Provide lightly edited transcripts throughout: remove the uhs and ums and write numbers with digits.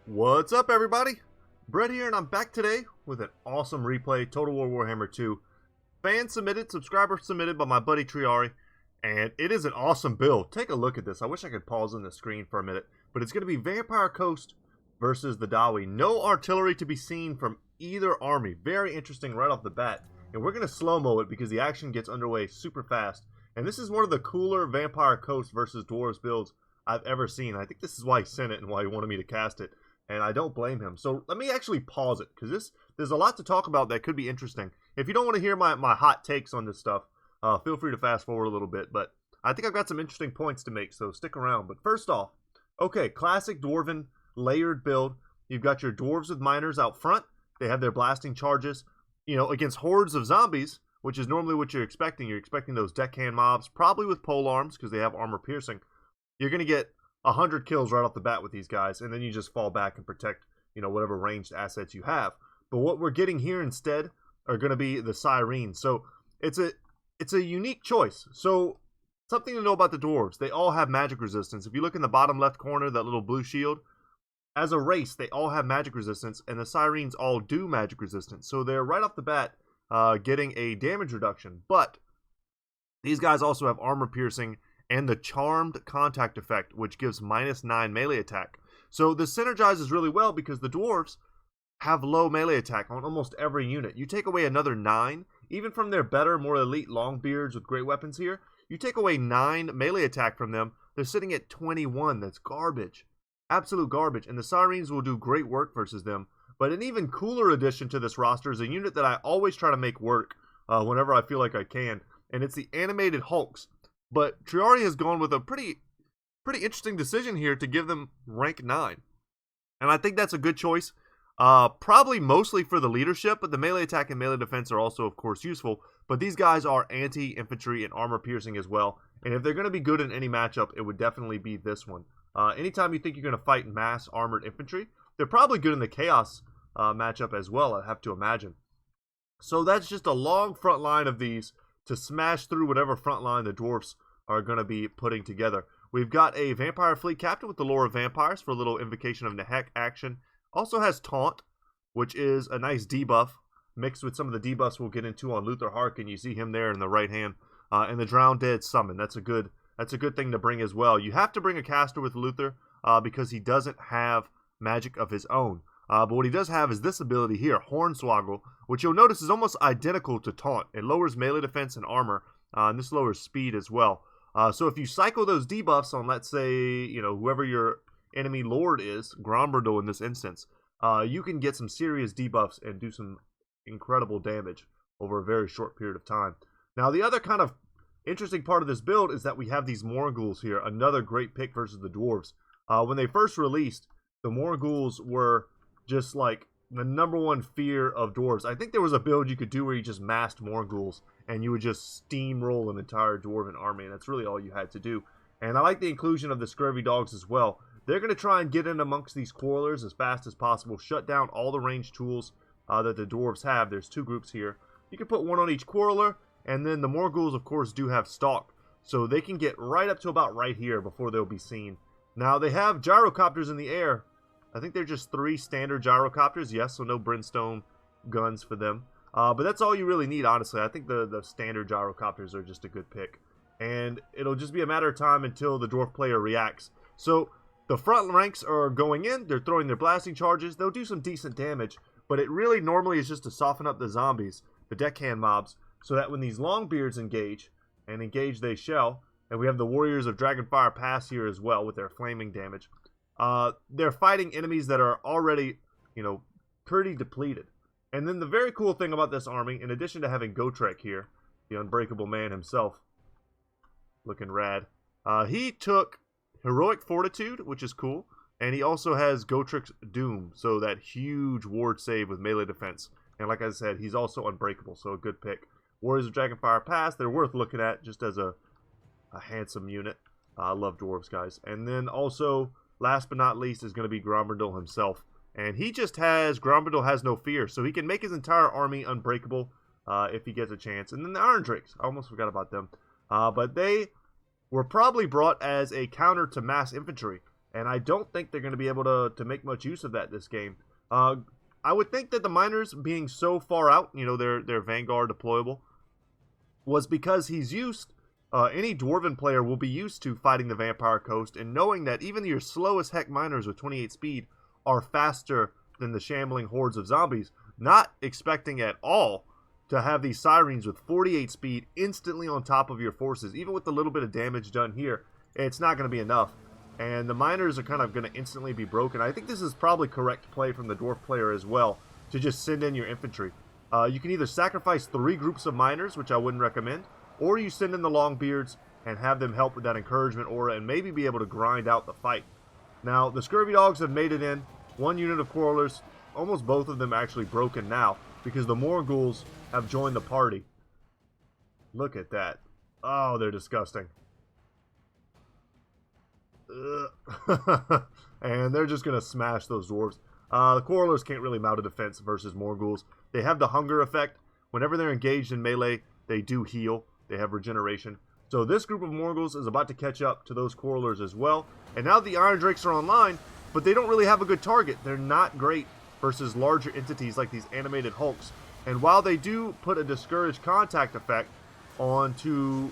What's up, everybody? Brett here, and I'm back today with an awesome replay, Total War Warhammer 2. Fan submitted, subscriber submitted by my buddy Triiari, and it is an awesome build. Take a look at this. I wish I could pause on the screen for a minute, but it's going to be Vampire Coast versus the Dawi. No artillery to be seen from either army. Very interesting right off the bat. And we're going to slow-mo it because the action gets underway super fast. And this is one of the cooler Vampire Coast versus Dwarves builds I've ever seen. I think this is why he sent it and why he wanted me to cast it. And I don't blame him. So let me actually pause it, because there's a lot to talk about that could be interesting. If you don't want to hear my hot takes on this stuff, feel free to fast forward a little bit. But I think I've got some interesting points to make, so stick around. But first off, okay, classic Dwarven layered build. You've got your Dwarves with miners out front. They have their blasting charges, you know, against hordes of zombies, which is normally what you're expecting. You're expecting those deckhand mobs, probably with pole arms, because they have armor piercing. You're going to get 100 kills right off the bat with these guys, and then you just fall back and protect, you know, whatever ranged assets you have. But what we're getting here instead are going to be the Sirens. So it's a unique choice. So something to know about the Dwarves: they all have magic resistance. If you look in the bottom left corner, that little blue shield, as a race, they all have magic resistance, and the Sirens all do magic resistance. So they're right off the bat getting a damage reduction. But these guys also have armor piercing and the Charmed Contact effect, which gives -9 melee attack. So this synergizes really well because the Dwarves have low melee attack on almost every unit. You take away another 9, even from their better, more elite Longbeards with great weapons here, you take away 9 melee attack from them, they're sitting at 21. That's garbage. Absolute garbage. And the Sirens will do great work versus them. But an even cooler addition to this roster is a unit that I always try to make work whenever I feel like I can, and it's the animated Hulks. But Triiari has gone with a pretty interesting decision here to give them rank 9. And I think that's a good choice. Probably mostly for the leadership, but the melee attack and melee defense are also, of course, useful. But these guys are anti-infantry and armor piercing as well. And if they're going to be good in any matchup, it would definitely be this one. Anytime you think you're going to fight mass armored infantry, they're probably good in the chaos matchup as well, I have to imagine. So that's just a long front line of these to smash through whatever front line the Dwarfs are going to be putting together. We've got a Vampire Fleet Captain with the Lore of Vampires for a little Invocation of Nehek action. Also has Taunt, which is a nice debuff, mixed with some of the debuffs we'll get into on Luther Harkin. You see him there in the right hand. And the Drowned Dead Summon. That's a good thing to bring as well. You have to bring a caster with Luther because he doesn't have magic of his own. But what he does have is this ability here, Hornswaggled, which you'll notice is almost identical to Taunt. It lowers melee defense and armor, and this lowers speed as well. So if you cycle those debuffs on, let's say, you know, whoever your enemy lord is, Grombrindal in this instance, you can get some serious debuffs and do some incredible damage over a very short period of time. Now, the other kind of interesting part of this build is that we have these Morghuls here, another great pick versus the Dwarves. When they first released, the Morghuls were just like the #1 fear of Dwarves. I think there was a build you could do where you just massed Morghuls and you would just steamroll an entire Dwarven army, and that's really all you had to do. And I like the inclusion of the Scurvy Dogs as well. They're going to try and get in amongst these Quarrelers as fast as possible, shut down all the ranged tools that the Dwarves have. There's 2 groups here. You can put 1 on each Quarreler, and then the Morghuls, of course, do have Stalk, so they can get right up to about right here before they'll be seen. Now, they have gyrocopters in the air. I think they're just 3 standard gyrocopters, yes, so no brimstone guns for them. But that's all you really need, honestly. I think the standard gyrocopters are just a good pick. And it'll just be a matter of time until the Dwarf player reacts. So the front ranks are going in, they're throwing their blasting charges, they'll do some decent damage, but it really normally is just to soften up the zombies, the deckhand mobs, so that when these Longbeards engage, and engage they shall, and we have the Warriors of Dragonfire Pass here as well with their flaming damage, they're fighting enemies that are already, you know, pretty depleted. And then the very cool thing about this army, in addition to having Gotrek here, the Unbreakable Man himself, looking rad, he took Heroic Fortitude, which is cool, and he also has Gotrek's Doom, so that huge ward save with melee defense. And like I said, he's also unbreakable, so a good pick. Warriors of Dragonfire Pass, they're worth looking at just as a handsome unit. I love Dwarves, guys. And then also, last but not least, is going to be Grombrindal himself. And he just has, Grombrindal has no fear, so he can make his entire army unbreakable if he gets a chance. And then the Iron Drakes, I almost forgot about them. But they were probably brought as a counter to mass infantry. and I don't think they're going to be able to make much use of that this game. I would think that the miners being so far out, you know, their Vanguard deployable, was because he's used, any Dwarven player will be used to fighting the Vampire Coast and knowing that even your slowest heck miners with 28 speed are faster than the shambling hordes of zombies, not expecting at all to have these Sirens with 48 speed instantly on top of your forces. Even with the little bit of damage done here, it's not going to be enough. And the miners are kind of going to instantly be broken. I think this is probably correct play from the Dwarf player as well, to just send in your infantry. You can either sacrifice 3 groups of miners, which I wouldn't recommend, or you send in the Longbeards and have them help with that encouragement aura and maybe be able to grind out the fight. Now, the Scurvy Dogs have made it in. 1 unit of Quarrelers, almost both of them actually broken now, because the Morghouls have joined the party. Look at that. Oh, they're disgusting. And they're just going to smash those Dwarves. The Quarrelers can't really mount a defense versus Morghouls. They have the hunger effect. Whenever they're engaged in melee, they do heal. They have regeneration. So this group of Morghouls is about to catch up to those Quarrelers as well. And now the Iron Drakes are online, but they don't really have a good target. They're not great versus larger entities like these animated Hulks. And while they do put a discouraged contact effect onto,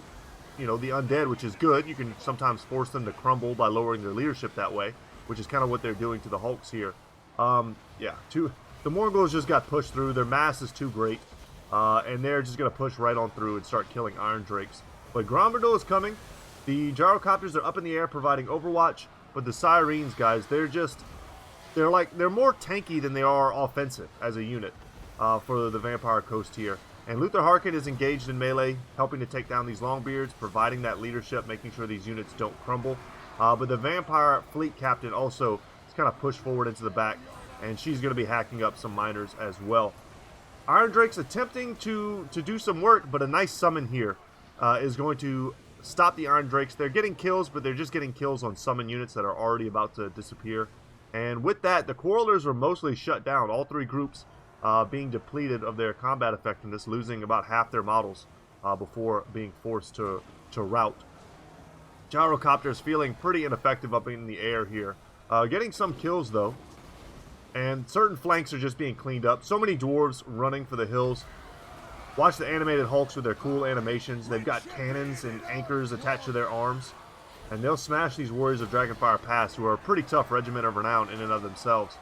you know, the undead, which is good, you can sometimes force them to crumble by lowering their leadership that way, which is kind of what they're doing to the Hulks here. The Morghouls just got pushed through. Their mass is too great, and they're just going to push right on through and start killing Iron Drakes. But Grombrindal is coming. The Gyrocopters are up in the air providing overwatch, but the Sirens, guys, they're more tanky than they are offensive as a unit for the Vampire Coast here. And Luther Harkin is engaged in melee, helping to take down these Longbeards, providing that leadership, making sure these units don't crumble. But the Vampire Fleet Captain also is kind of pushed forward into the back, and she's going to be hacking up some miners as well. Iron Drake's attempting to do some work, but a nice summon here is going to stop the Iron Drakes. They're getting kills, but they're just getting kills on summon units that are already about to disappear. And with that, the Quarrelers are mostly shut down. All 3 groups being depleted of their combat effectiveness, losing about half their models before being forced to rout. Gyrocopters feeling pretty ineffective up in the air here. Getting some kills, though. And certain flanks are just being cleaned up. So many Dwarves running for the hills. Watch the animated Hulks with their cool animations. They've got cannons and anchors attached to their arms. And they'll smash these Warriors of Dragonfire Pass, who are a pretty tough regiment of renown in and of themselves.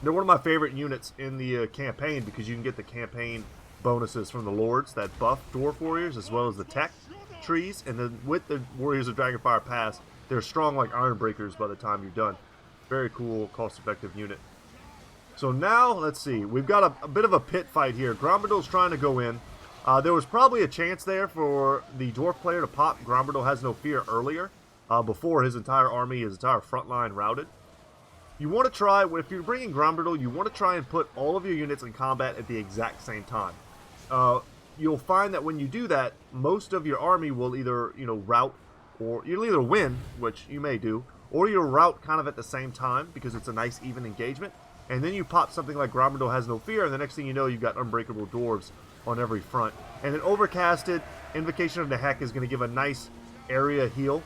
They're one of my favorite units in the campaign because you can get the campaign bonuses from the Lords that buff Dwarf Warriors, as well as the tech trees. And then with the Warriors of Dragonfire Pass, they're strong like Iron Breakers by the time you're done. Very cool, cost-effective unit. So now, let's see. We've got a bit of a pit fight here. Grombrindal's trying to go in. There was probably a chance there for the Dwarf player to pop Grombrindal Has No Fear earlier, before his entire army, his entire front line routed. You want to try, if you're bringing Grombrindal, you want to try and put all of your units in combat at the exact same time. You'll find that when you do that, most of your army will either, rout, or you'll either win, which you may do, or you'll rout kind of at the same time because it's a nice even engagement. And then you pop something like Grombrindal Has No Fear, and the next thing you know, you've got Unbreakable Dwarves on every front. And an Overcasted Invocation of the Heck is going to give a nice area heal,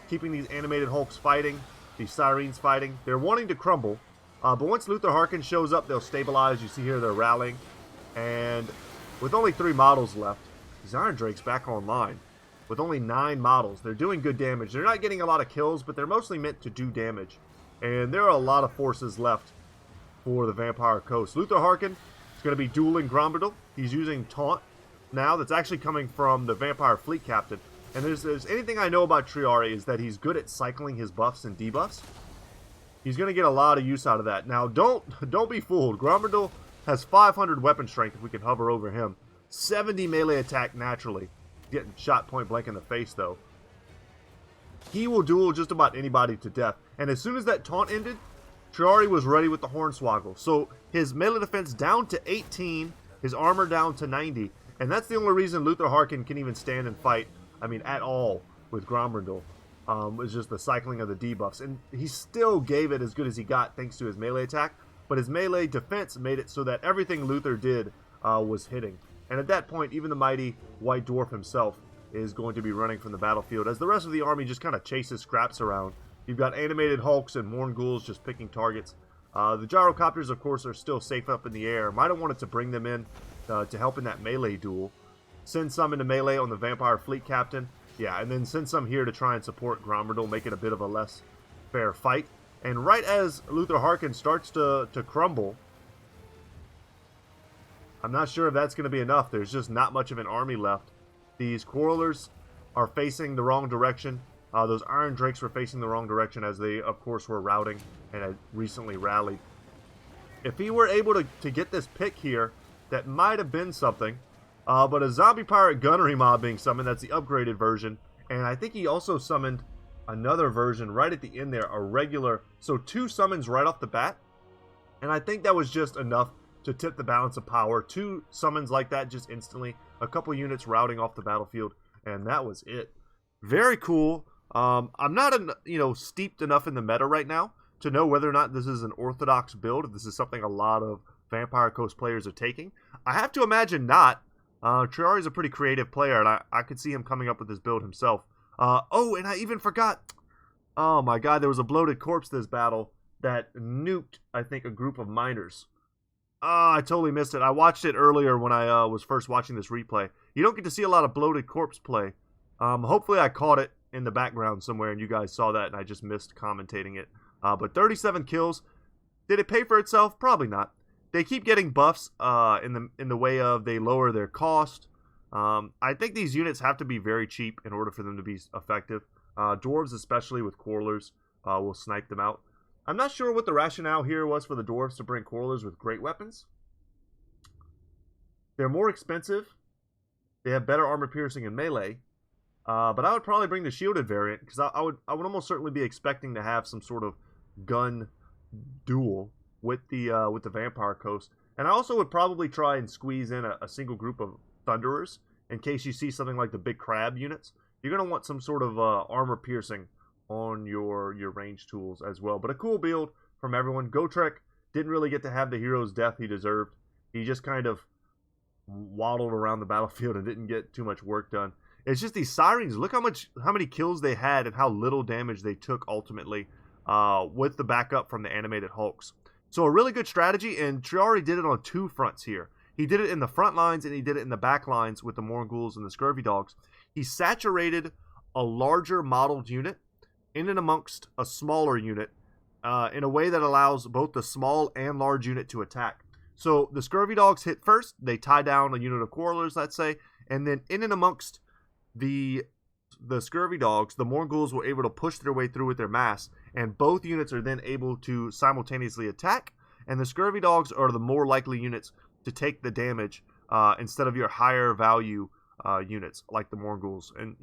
keeping these animated Hulks fighting, these Sirens fighting. They're wanting to crumble, but once Luther Harkin shows up, they'll stabilize. You see here they're rallying. And with only 3 models left, these Iron Drake's back online. With only 9 models, they're doing good damage. They're not getting a lot of kills, but they're mostly meant to do damage. And there are a lot of forces left for the Vampire Coast. Luther Harkin is going to be dueling Grombrindal. He's using Taunt now. That's actually coming from the Vampire Fleet Captain. And there's anything I know about Triiari is that he's good at cycling his buffs and debuffs. He's going to get a lot of use out of that. Now, don't be fooled. Grombrindal has 500 weapon strength if we can hover over him. 70 melee attack naturally. Getting shot point blank in the face, though. He will duel just about anybody to death. And as soon as that taunt ended, Triiari was ready with the Hornswaggled. So his melee defense down to 18, his armor down to 90. And that's the only reason Luther Harkin can even stand and fight, at all with Grombrindal. It's just the cycling of the debuffs. And he still gave it as good as he got thanks to his melee attack. But his melee defense made it so that everything Luther did was hitting. And at that point, even the mighty White Dwarf himself is going to be running from the battlefield as the rest of the army just kind of chases scraps around You've got animated Hulks and Mornghuls just picking targets. The gyrocopters, of course, are still safe up in the air. Might have wanted to bring them in to help in that melee duel. Send some into melee on the Vampire Fleet Captain. Yeah, and then send some here to try and support Grombrindal, make it a bit of a less fair fight. And right as Luther Harkin starts to crumble, I'm not sure if that's going to be enough. There's just not much of an army left. These Quarrelers are facing the wrong direction. Those Iron Drakes were facing the wrong direction as they, of course, were routing and had recently rallied. If he were able to get this pick here, that might have been something. But a Zombie Pirate Gunnery mob being summoned, that's the upgraded version. And I think he also summoned another version right at the end there, a regular. So 2 summons right off the bat. And I think that was just enough to tip the balance of power. 2 summons like that just instantly. A couple units routing off the battlefield. And that was it. Very cool. I'm not, steeped enough in the meta right now to know whether or not this is an orthodox build. If this is something a lot of Vampire Coast players are taking. I have to imagine not. Triiari is a pretty creative player, and I could see him coming up with this build himself. Oh, and I even forgot. Oh my god, there was a bloated corpse this battle that nuked, I think, a group of miners. I totally missed it. I watched it earlier when I was first watching this replay. You don't get to see a lot of bloated corpse play. Hopefully I caught it in the background somewhere and you guys saw that and I just missed commentating it. But 37 kills. Did it pay for itself? Probably not. They keep getting buffs in the way of they lower their cost. I think these units have to be very cheap in order for them to be effective. Dwarves, especially with Quarrelers, will snipe them out. I'm not sure what the rationale here was for the Dwarves to bring Quarrelers with great weapons. They're more expensive. They have better armor piercing and melee. But I would probably bring the shielded variant because I would almost certainly be expecting to have some sort of gun duel with the Vampire Coast. And I also would probably try and squeeze in a single group of Thunderers in case you see something like the big crab units. You're going to want some sort of armor piercing on your range tools as well. But a cool build from everyone. Gotrek didn't really get to have the hero's death he deserved. He just kind of waddled around the battlefield and didn't get too much work done. It's just these Sirens. Look how many kills they had and how little damage they took ultimately with the backup from the animated Hulks. So a really good strategy, and Triiari did it on 2 fronts here. He did it in the front lines and he did it in the back lines with the Mornghuls and the Scurvy Dogs. He saturated a larger modeled unit in and amongst a smaller unit in a way that allows both the small and large unit to attack. So the Scurvy Dogs hit first. They tie down a unit of Quarrelers, let's say, and then in and amongst the Scurvy Dogs, the Mornghuls were able to push their way through with their mass, and both units are then able to simultaneously attack, and the Scurvy Dogs are the more likely units to take the damage instead of your higher value units like the Mornghuls. And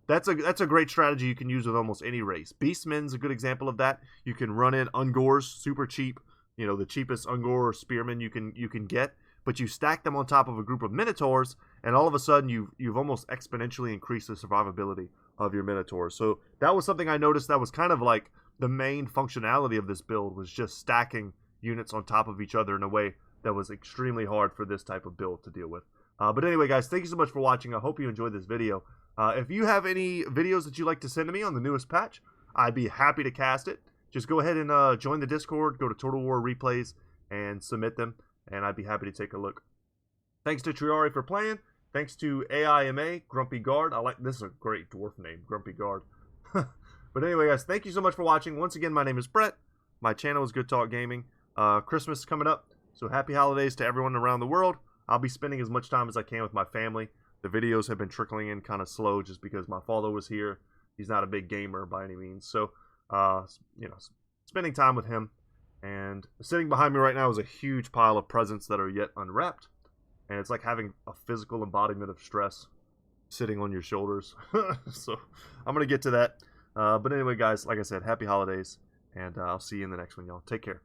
that's a great strategy you can use with almost any race. Beastmen's a good example of that. You can run in Ungors super cheap, the cheapest Ungor or Spearmen you can get, but you stack them on top of a group of Minotaurs, and all of a sudden you've almost exponentially increased the survivability of your Minotaurs. So that was something I noticed that was kind of like the main functionality of this build, was just stacking units on top of each other in a way that was extremely hard for this type of build to deal with. But anyway, guys, thank you so much for watching. I hope you enjoyed this video. If you have any videos that you'd like to send to me on the newest patch, I'd be happy to cast it. Just go ahead and join the Discord, go to Total War Replays, and submit them, and I'd be happy to take a look. Thanks to Triiari for playing. Thanks to AIMA, Grumpy Guard. This is a great dwarf name, Grumpy Guard. But anyway, guys, thank you so much for watching. Once again, my name is Brett. My channel is Goodtalk Gaming. Christmas is coming up, so happy holidays to everyone around the world. I'll be spending as much time as I can with my family. The videos have been trickling in kind of slow just because my father was here. He's not a big gamer by any means. So, spending time with him. And sitting behind me right now is a huge pile of presents that are yet unwrapped. And it's like having a physical embodiment of stress sitting on your shoulders. So, I'm going to get to that. But anyway, guys, like I said, happy holidays. And I'll see you in the next one, y'all. Take care.